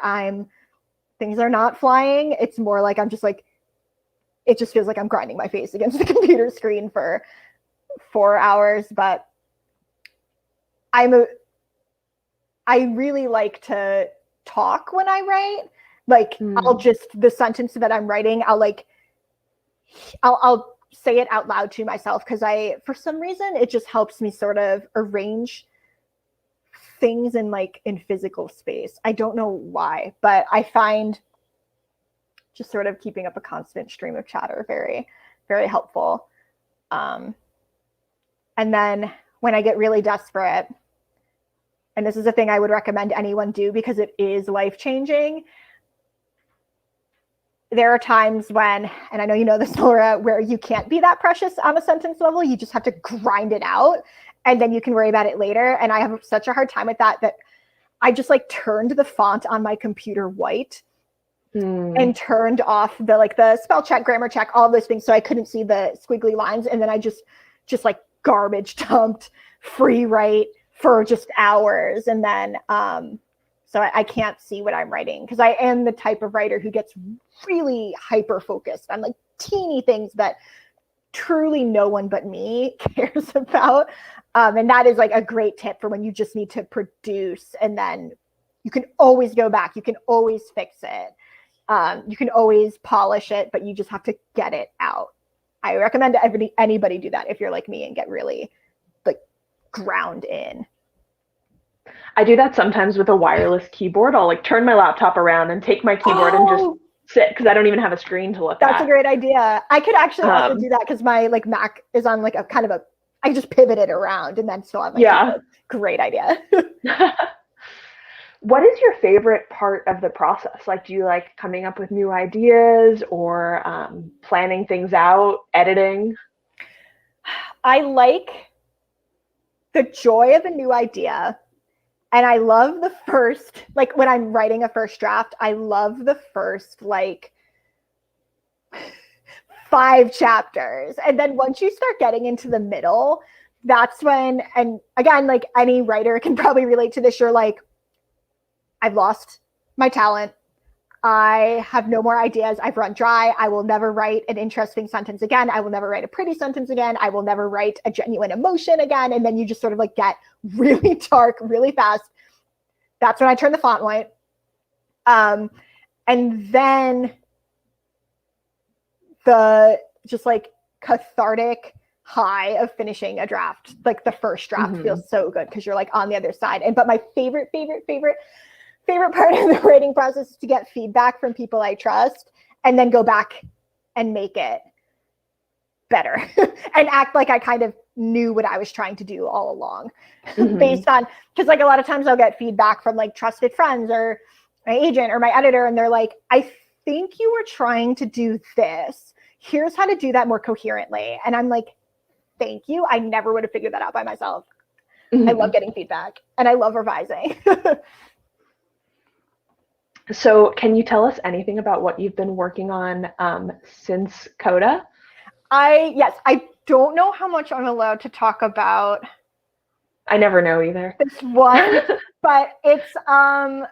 things are not flying, it's more like I'm just like, it just feels like I'm grinding my face against the computer screen for 4 hours. But I really like to talk when I write. Like the sentence that I'm writing, I'll say it out loud to myself, because for some reason, it just helps me sort of arrange things in physical space. I don't know why, but I find just sort of keeping up a constant stream of chatter very, very helpful. And then when I get really desperate, and this is a thing I would recommend anyone do because it is life-changing. There are times when, and I know you know this, Laura, where you can't be that precious on a sentence level. You just have to grind it out, and then you can worry about it later. And I have such a hard time with that I just like turned the font on my computer white and turned off the spell check, grammar check, all those things, so I couldn't see the squiggly lines. And then I just like garbage dumped free write for just hours. And then so I can't see what I'm writing because I am the type of writer who gets really hyper focused on like teeny things that truly no one but me cares about. And that is like a great tip for when you just need to produce, and then you can always go back, you can always fix it. You can always polish it, but you just have to get it out. I recommend anybody do that if you're like me and get really like ground in. I do that sometimes with a wireless keyboard. I'll like turn my laptop around and take my keyboard and just sit because I don't even have a screen to look at. That's a great idea. I could actually also do that because my like Mac is on like a kind of I just pivot it around and then still have my keyboard. Great idea. What is your favorite part of the process? Like, do you like coming up with new ideas or planning things out, editing? I like the joy of a new idea. And I love the first, like when I'm writing a first draft, I love the first like 5 chapters. And then once you start getting into the middle, that's when, and again, like any writer can probably relate to this, you're like, I've lost my talent. I have no more ideas. I've run dry. I will never write an interesting sentence again. I will never write a pretty sentence again. I will never write a genuine emotion again. And then you just sort of like get really dark really fast. That's when I turn the font white. And then the just like cathartic high of finishing a draft, like the first draft feels so good because you're like on the other side. But my favorite part of the writing process is to get feedback from people I trust and then go back and make it better and act like I kind of knew what I was trying to do all along based on, because like a lot of times I'll get feedback from like trusted friends or my agent or my editor, and they're like, I think you were trying to do this. Here's how to do that more coherently. And I'm like, thank you. I never would have figured that out by myself. I love getting feedback and I love revising. So can you tell us anything about what you've been working on since Coda? Yes, I don't know how much I'm allowed to talk about. I never know either. This one, but it's, I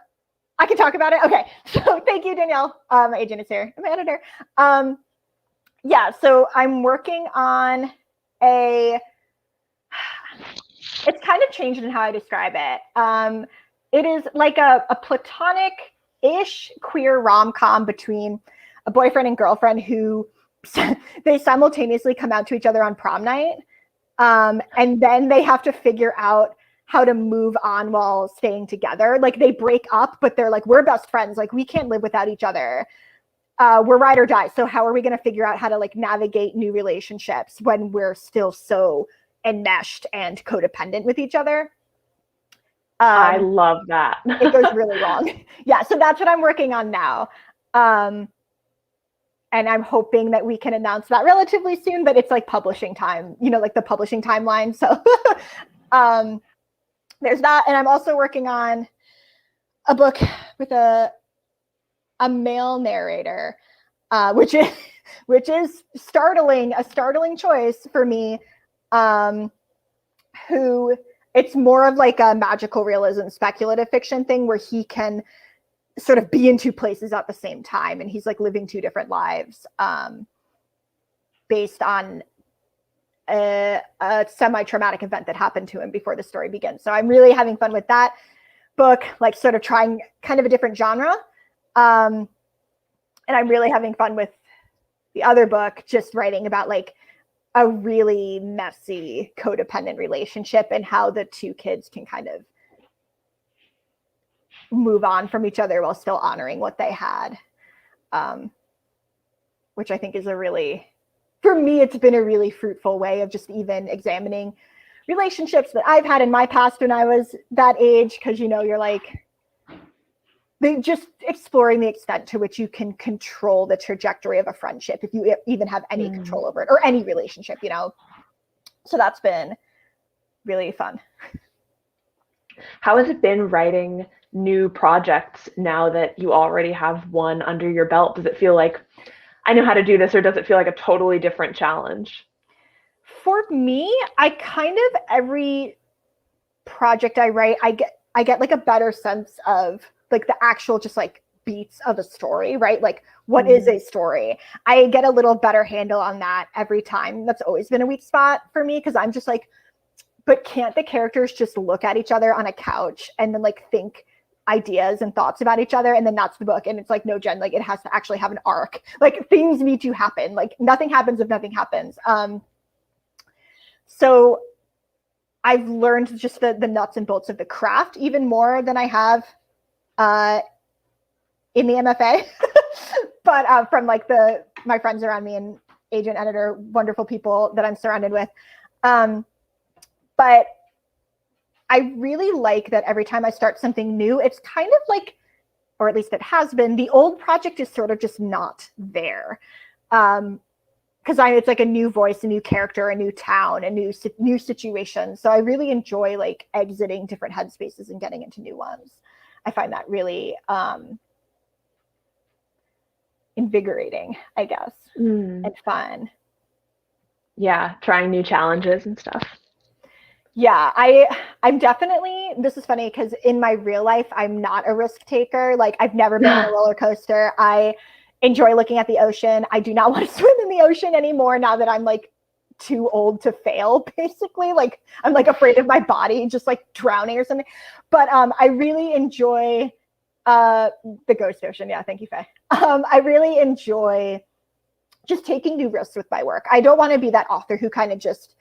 can talk about it. Okay, so thank you, Danielle. My agent is here, my editor. Yeah, so I'm working on it's kind of changed in how I describe it. It is like a platonic-ish queer rom-com between a boyfriend and girlfriend who they simultaneously come out to each other on prom night. And then they have to figure out how to move on while staying together. Like they break up, but they're like, we're best friends. Like we can't live without each other. We're ride or die. So how are we going to figure out how to like navigate new relationships when we're still so enmeshed and codependent with each other? I love that. It goes really wrong. Yeah. So that's what I'm working on now. And I'm hoping that we can announce that relatively soon, but it's like publishing time, you know, like the publishing timeline. So there's that. And I'm also working on a book with a male narrator, which is a startling choice for me, who it's more of like a magical realism, speculative fiction thing where he can sort of be in 2 places at the same time. And he's like living 2 different lives based on a semi-traumatic event that happened to him before the story begins. So I'm really having fun with that book, like sort of trying kind of a different genre. And I'm really having fun with the other book, just writing about like a really messy codependent relationship and how the 2 kids can kind of move on from each other while still honoring what they had, which I think is for me, it's been a really fruitful way of just even examining relationships that I've had in my past when I was that age, because, you know, you're like, they just exploring the extent to which you can control the trajectory of a friendship, if you even have any control over it, or any relationship, you know. So that's been really fun. How has it been writing new projects now that you already have one under your belt? Does it feel like, I know how to do this, or does it feel like a totally different challenge? For me, I kind of, every project I write, I get like a better sense of like the actual just like beats of a story, right? Like, what is a story? I get a little better handle on that every time. That's always been a weak spot for me, because I'm just like, but can't the characters just look at each other on a couch and then like think ideas and thoughts about each other, and then that's the book? And it's like, no, Jen, like it has to actually have an arc. Like things need to happen. Like nothing happens if nothing happens. So I've learned just the nuts and bolts of the craft even more than I have in the MFA, but from like my friends around me and agent, editor, wonderful people that I'm surrounded with. But I really like that every time I start something new, it's kind of like, or at least it has been, the old project is sort of just not there. Because it's like a new voice, a new character, a new town, a new situation. So I really enjoy like exiting different headspaces and getting into new ones. I find that really invigorating, I guess, and fun. Yeah, trying new challenges and stuff. Yeah, I'm definitely, this is funny because in my real life, I'm not a risk taker. Like I've never been on a roller coaster. I enjoy looking at the ocean. I do not want to swim in the ocean anymore now that I'm like too old to fail, basically. Like I'm like afraid of my body just like drowning or something. But I really enjoy the ghost ocean. Yeah, thank you, Faye. I really enjoy just taking new risks with my work. I don't want to be that author who kind of just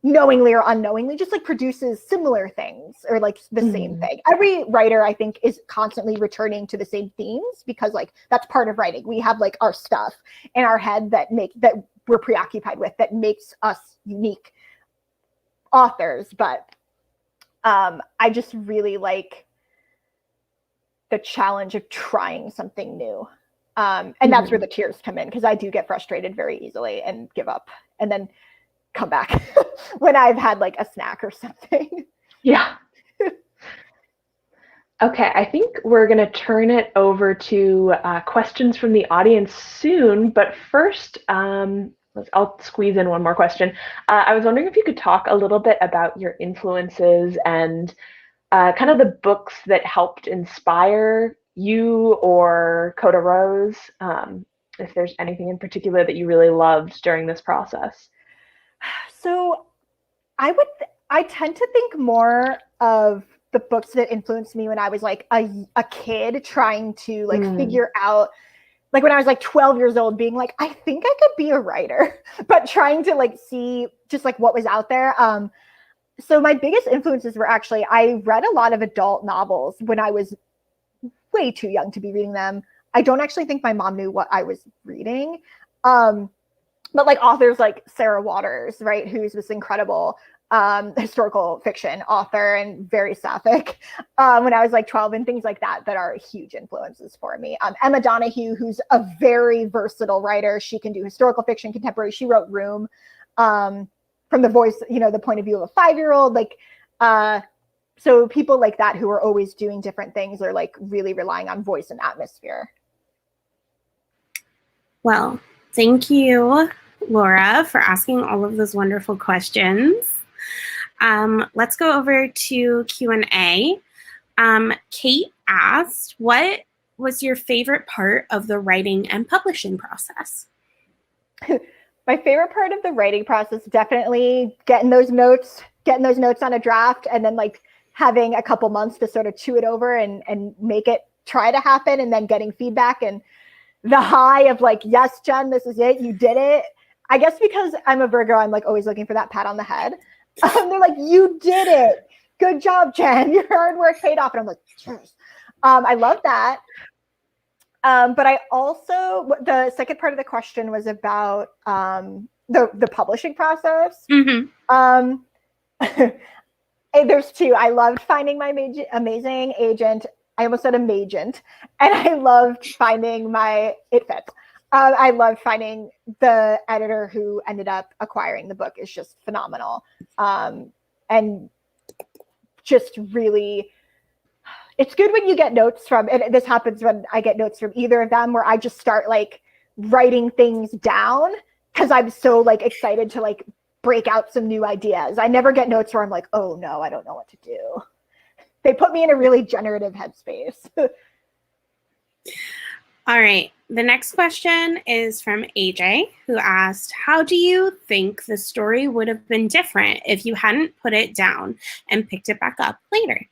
knowingly or unknowingly just like produces similar things or like the same thing. Every writer, I think, is constantly returning to the same themes, because like that's part of writing. We have like our stuff in our head that we're preoccupied with, that makes us unique authors. But I just really like the challenge of trying something new. And that's where the tears come in, because I do get frustrated very easily and give up and then come back when I've had like a snack or something. Yeah. Okay, I think we're going to turn it over to questions from the audience soon. But first, I'll squeeze in one more question. I was wondering if you could talk a little bit about your influences and kind of the books that helped inspire you or Coda Rose, if there's anything in particular that you really loved during this process. So I tend to think more of the books that influenced me when I was like a kid trying to like figure out, like when I was like 12 years old, being like, I think I could be a writer, but trying to like see just like what was out there. So my biggest influences were actually, I read a lot of adult novels when I was way too young to be reading them. I don't actually think my mom knew what I was reading. But like authors like Sarah Waters, right, who's this incredible historical fiction author and very sapphic when I was like 12, and things like that are huge influences for me. Emma Donoghue, who's a very versatile writer. She can do historical fiction, contemporary. She wrote Room from the voice, the point of view of a 5-year-old. Like, so people like that who are always doing different things are like really relying on voice and atmosphere. Well, thank you, Laura, for asking all of those wonderful questions. Let's go over to Q&A. Kate asked, what was your favorite part of the writing and publishing process? My favorite part of the writing process, definitely getting those notes on a draft, and then like having a couple months to sort of chew it over and make it try to happen, and then getting feedback and the high of like, yes, Jen, this is it. You did it. I guess because I'm a Virgo, I'm like always looking for that pat on the head. They're like, you did it. Good job, Jen. Your hard work paid off. And I'm like, cheers. I love that. But I also, the second part of the question was about the publishing process. There's two. I loved finding my amazing agent. I almost said amagent. And I loved finding it fits. I loved finding the editor who ended up acquiring the book is just phenomenal. And just really, it's good when you get notes from, and this happens when I get notes from either of them, where I just start like writing things down because I'm so like excited to like break out some new ideas. I never get notes where I'm like, oh no, I don't know what to do. They put me in a really generative headspace. All right. The next question is from AJ, who asked, how do you think the story would have been different if you hadn't put it down and picked it back up later?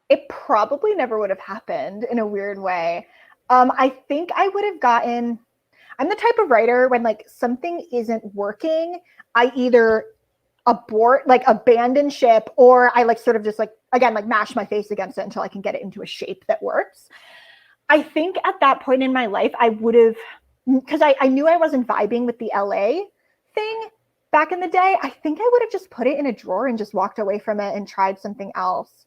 It probably never would have happened in a weird way. I think I would have gotten, I'm the type of writer when like something isn't working, I either abandon ship, or I like sort of just like, again, like mash my face against it until I can get it into a shape that works. I think at that point in my life, I would have, because I knew I wasn't vibing with the LA thing back in the day. I think I would have just put it in a drawer and just walked away from it and tried something else.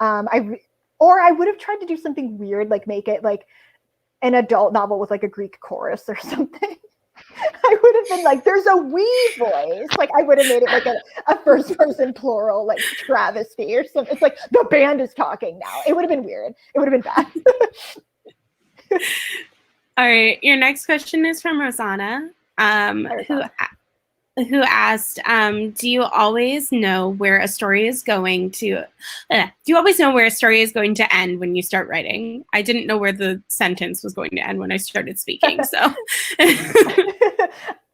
Or I would have tried to do something weird, like make it like an adult novel with like a Greek chorus or something. I would have been like, there's a we voice. Like I would have made it like a first person plural, like travesty or something. It's like the band is talking now. It would have been weird. It would have been bad. All right. Your next question is from Rosanna, who asked, do you always know where a story is going to end when you start writing? I didn't know where the sentence was going to end when I started speaking. So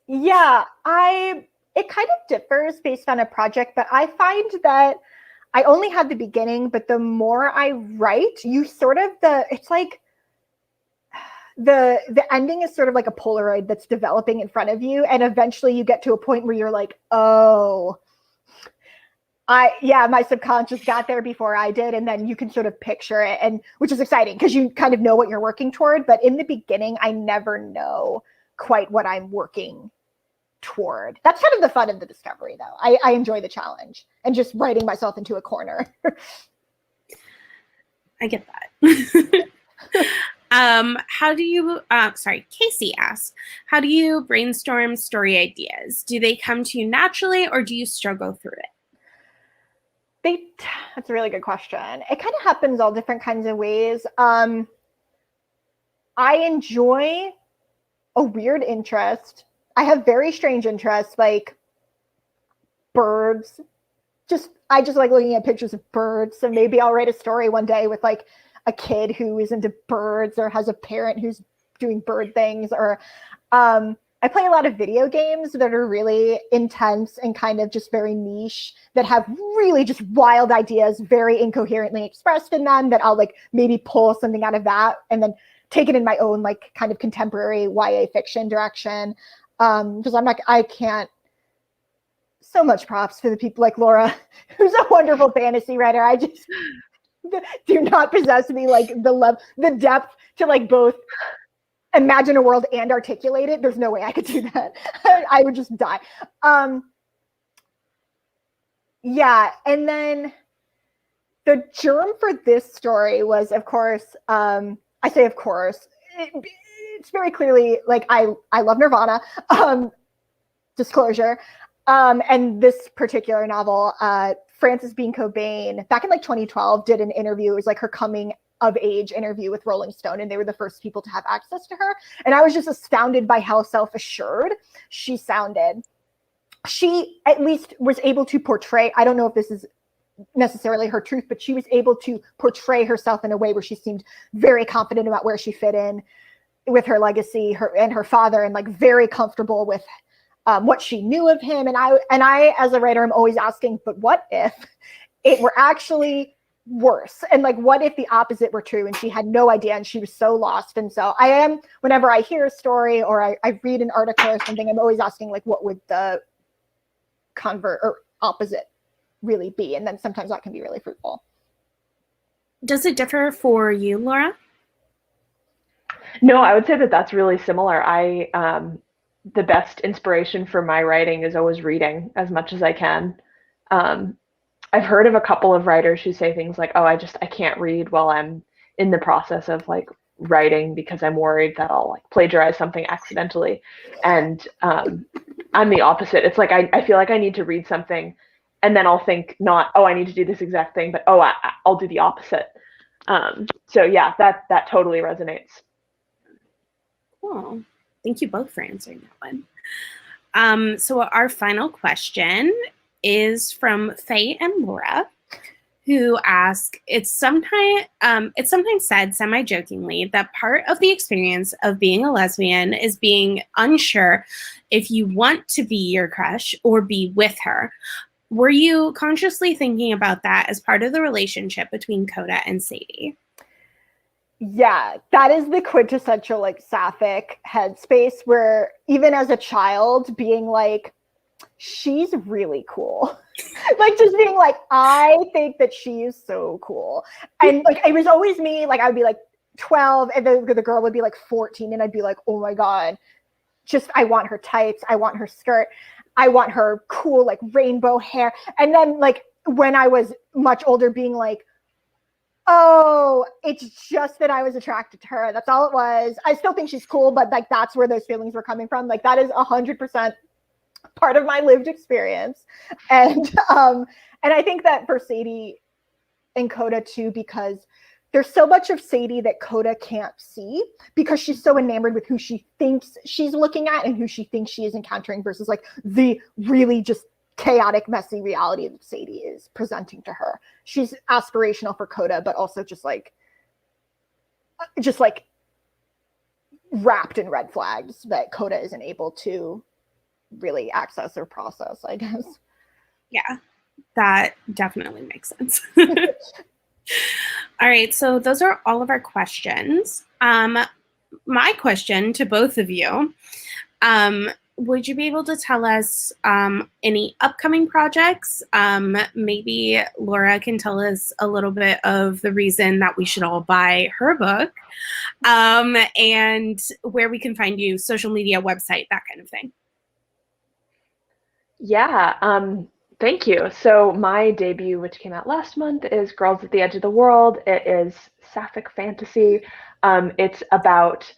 yeah, it kind of differs based on a project, but I find that I only have the beginning, but the more I write, you sort of it's like the ending is sort of like a Polaroid that's developing in front of you. And eventually you get to a point where you're like, oh, my subconscious got there before I did. And then you can sort of picture it, and which is exciting because you kind of know what you're working toward. But in the beginning, I never know quite what I'm working toward. That's kind of the fun of the discovery, though. I enjoy the challenge and just writing myself into a corner. I get that. Casey asked, how do you brainstorm story ideas? Do they come to you naturally, or do you struggle through it? That's a really good question. It kind of happens all different kinds of ways. I enjoy a weird interest. I have very strange interests, like birds. I just like looking at pictures of birds. So maybe I'll write a story one day with like a kid who is into birds, or has a parent who's doing bird things, or I play a lot of video games that are really intense and kind of just very niche, that have really just wild ideas very incoherently expressed in them, that I'll like maybe pull something out of that and then take it in my own like kind of contemporary YA fiction direction. Because I can't, so much props for the people like Laura, who's a wonderful fantasy writer. I just do not possess me like the depth to like both imagine a world and articulate it. There's no way I could do that. I would just die. Yeah, and then the germ for this story was, of course, I say of course, it's very clearly like I love Nirvana, disclosure, and this particular novel, Frances Bean Cobain, back in like 2012, did an interview. It was like her coming of age interview with Rolling Stone, and they were the first people to have access to her. And I was just astounded by how self-assured she sounded. She at least was able to portray, I don't know if this is necessarily her truth, but she was able to portray herself in a way where she seemed very confident about where she fit in with her legacy, her father, and like very comfortable with what she knew of him. And I, as a writer, I'm always asking, but what if it were actually worse? And like, what if the opposite were true and she had no idea and she was so lost? And so whenever I hear a story or I read an article or something, I'm always asking like, what would the convert or opposite really be? And then sometimes that can be really fruitful. Does it differ for you, Laura? No, I would say that that's really similar. The best inspiration for my writing is always reading as much as I can. I've heard of a couple of writers who say things like, oh, I can't read while I'm in the process of like writing because I'm worried that I'll like plagiarize something accidentally. And I'm the opposite. It's like I feel like I need to read something and then I'll think not, oh, I need to do this exact thing, but oh, I'll do the opposite. So yeah, that totally resonates. Cool. Thank you both for answering that one. So our final question is from Faye and Laura, who ask, it's sometimes said semi-jokingly that part of the experience of being a lesbian is being unsure if you want to be your crush or be with her. Were you consciously thinking about that as part of the relationship between Coda and Sadie? Yeah, that is the quintessential like sapphic headspace where even as a child being like, she's really cool. Like just being like, I think that she is so cool. And like, it was always me, like I would be like 12 and the girl would be like 14 and I'd be like, oh my God, just, I want her tights. I want her skirt. I want her cool, like rainbow hair. And then like when I was much older being like, oh, it's just that I was attracted to her. That's all it was. I still think she's cool, but like, that's where those feelings were coming from. Like that is 100% part of my lived experience. And I think that for Sadie and Coda too, because there's so much of Sadie that Coda can't see because she's so enamored with who she thinks she's looking at and who she thinks she is encountering versus like the really just chaotic, messy reality that Sadie is presenting to her. She's aspirational for Coda, but also just like wrapped in red flags that Coda isn't able to really access or process, I guess. Yeah, that definitely makes sense. All right, so those are all of our questions. My question to both of you, would you be able to tell us any upcoming projects? Maybe Laura can tell us a little bit of the reason that we should all buy her book, and where we can find you, social media, website, that kind of thing. Yeah, thank you. So my debut, which came out last month, is Girls at the Edge of the World. It is sapphic fantasy. It's about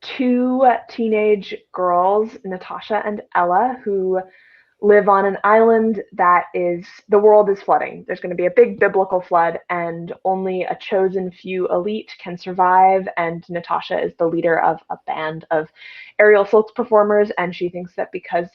two teenage girls, Natasha and Ella, who live on an island that the world is flooding. There's going to be a big biblical flood and only a chosen few elite can survive. And Natasha is the leader of a band of aerial silks performers. And she thinks that because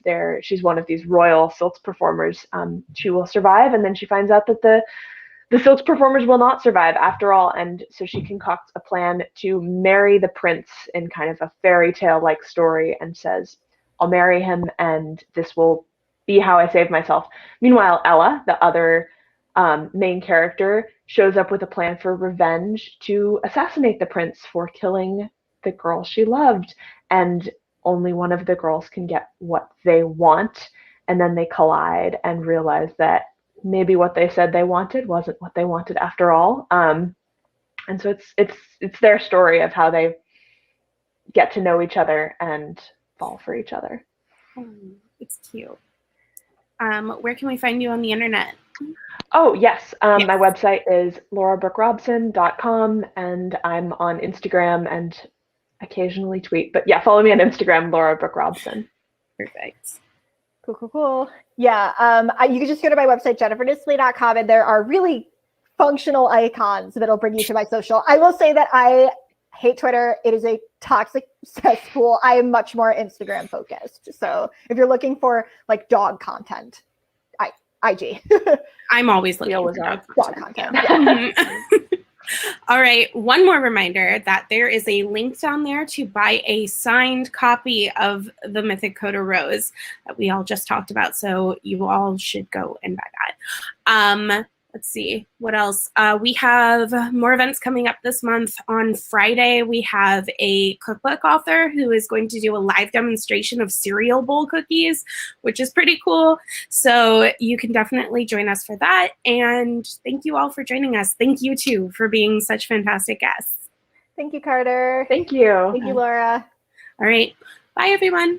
she's one of these royal silks performers, she will survive. And then she finds out that the silks performers will not survive after all. And so she concocts a plan to marry the prince in kind of a fairy tale like story and says, I'll marry him and this will be how I save myself. Meanwhile, Ella, the other main character, shows up with a plan for revenge to assassinate the prince for killing the girl she loved. And only one of the girls can get what they want. And then they collide and realize that maybe what they said they wanted wasn't what they wanted after all. And so it's their story of how they get to know each other and fall for each other. It's cute. Where can we find you on the internet? Oh, yes. My website is laurabrookerobson.com, and I'm on Instagram and occasionally tweet. But yeah, follow me on Instagram, Laura Brooke Robson. Perfect. Cool. Yeah, you can just go to my website, jennifernissley.com, and there are really functional icons that'll bring you to my social. I will say that I hate Twitter. It is a toxic cesspool. I am much more Instagram focused. So if you're looking for like dog content, IG. I'm always looking for dog content. Yeah. All right. One more reminder that there is a link down there to buy a signed copy of the Mythic Koda Rose that we all just talked about. So you all should go and buy that. Let's see what else. We have more events coming up this month. On Friday, we have a cookbook author who is going to do a live demonstration of cereal bowl cookies, which is pretty cool. So you can definitely join us for that. And thank you all for joining us. Thank you too for being such fantastic guests. Thank you, Carter. Thank you. Thank you, Laura. All right. Bye, everyone.